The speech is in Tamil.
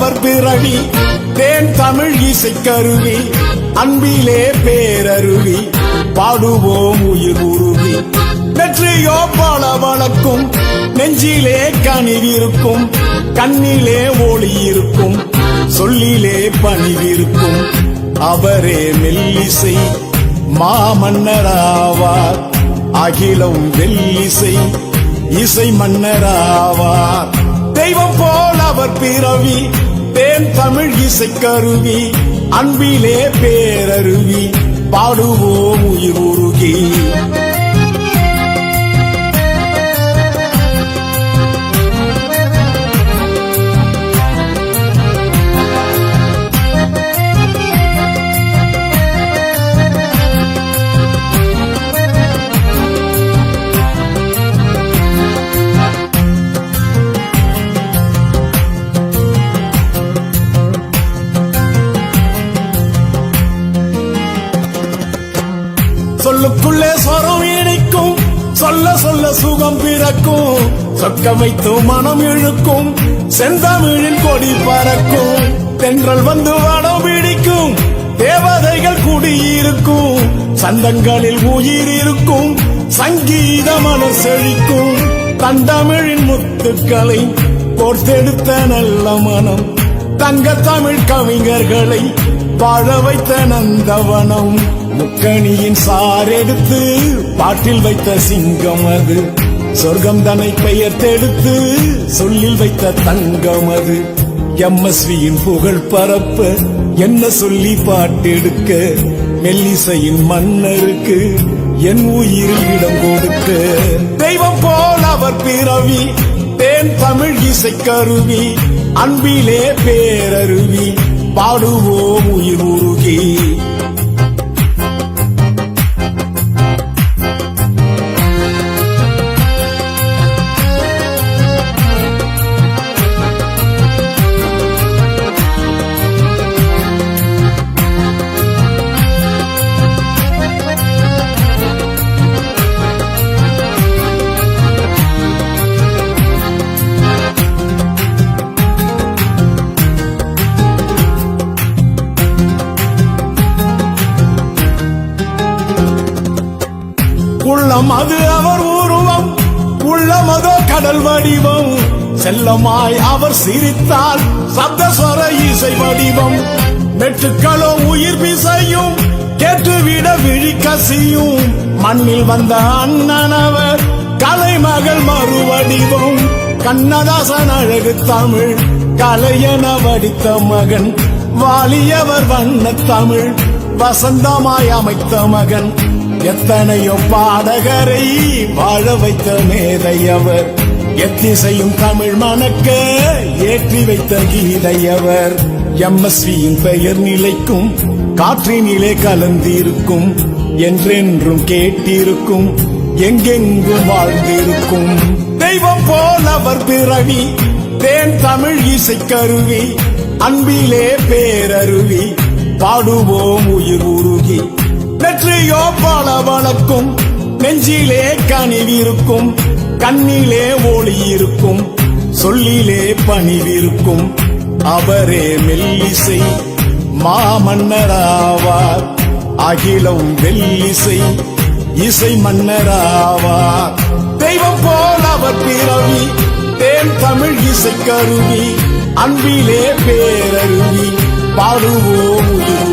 அவர் பிறவி தேன் தமிழ் இசைக்கருவி அன்பிலே பேரருவி பாடுவோம் உயிர் உருவி வெற்றியோ பல வழக்கும் நெஞ்சிலே கனிவிருக்கும் கண்ணிலே ஒளி இருக்கும் சொல்லிலே பணிவிருக்கும் அவரே மெல்லிசை மாமன்னராவார் அகிலம் வெல்லிசை இசை மன்னராவார் தெய்வம் போல் அவர் பிறவி தேன் தமிழ் இசைக்கருவி அன்பிலே பேரருவி பாடுவோம் உயிர் உருகி சொல்லுக்குள்ளே சொரம் இணைக்கும் சொல்ல சொல்ல சுகம் பிறக்கும் சொக்க வைத்து மனம் இழுக்கும் செந்தமிழின் கொடி பறக்கும் தென்றல் வந்து வடம் பிடிக்கும் தேவதைகள் குடியிருக்கும் சந்தங்களில் உயிர் இருக்கும் சங்கீத மலர் செழிக்கும் தந்தமிழின் முத்துக்களை கோர்த்தெடுத்த நல்ல மனம் தங்க தமிழ் கவிஞர்களை வாழ வைத்த நந்தவனம் முக்கணியின் சாரெடுத்து பாட்டில் வைத்த சிங்கம் அது சொர்க்கம் தன்னை பெயர்த்தெடுத்து சொல்லில் வைத்த தங்கம் அது எம்எஸ்வியின் புகழ் பரப்ப என்ன சொல்லி பாட்டெடுக்க மெல்லிசையின் மன்னருக்கு என் உயிரில் இடம் கொடுக்க தெய்வம் போல் அவர் பிறவி தேன் தமிழ் இசைக்கருவி அன்பிலே பேரருவி பாடுவோம் உயிர் உருகி உள்ளம் அது அவர் உருவம் உள்ளமதோ கடல் வடிவம் செல்லமாய் அவர் சிரித்தால் சப்தஸ்வர இசை வடிவம் மெட்டுக்களோ உயிர் பிசையும் கேட்டுவிட விழி கசியும் மண்ணில் வந்த அண்ணன் அவர் கலைமகள் மறுவடிவம் கண்ணதாசன் அழகு தமிழ் கலையென வடித்த மகன் வாலியவர் வண்ண தமிழ் வசந்தமாய் அமைத்த மகன் எத்தனையோ பாடகரை வாழ வைத்த மேதையவர் எத்திசையும் தமிழ் மணக்க ஏற்றி வைத்த கீதையவர் எம்எஸ்வியின் பெயர் நிலைக்கும் காற்றினிலே கலந்திருக்கும் என்றென்றும் கேட்டிருக்கும் எங்கெங்கும் வாழ்ந்திருக்கும் தெய்வம் போல் அவர் பிறவி தேன் தமிழ் இசைக்கருவி அன்பிலே பேரருவி பாடுவோம் உயிர் உருகி வெற்றியோ பல வழக்கும் நெஞ்சிலே கனிவிருக்கும் கண்ணிலே ஒளி இருக்கும் சொல்லிலே பணிவிருக்கும் அவரே மெல்லிசை மாமன்னராவார் அகிலம் வெல்லிசை இசை மன்னராவார் தெய்வம் போல் அவர் பிறவி தேன் தமிழ் இசைக்கருவி அன்பிலே பேரருவி பாடுவோம் உயிர்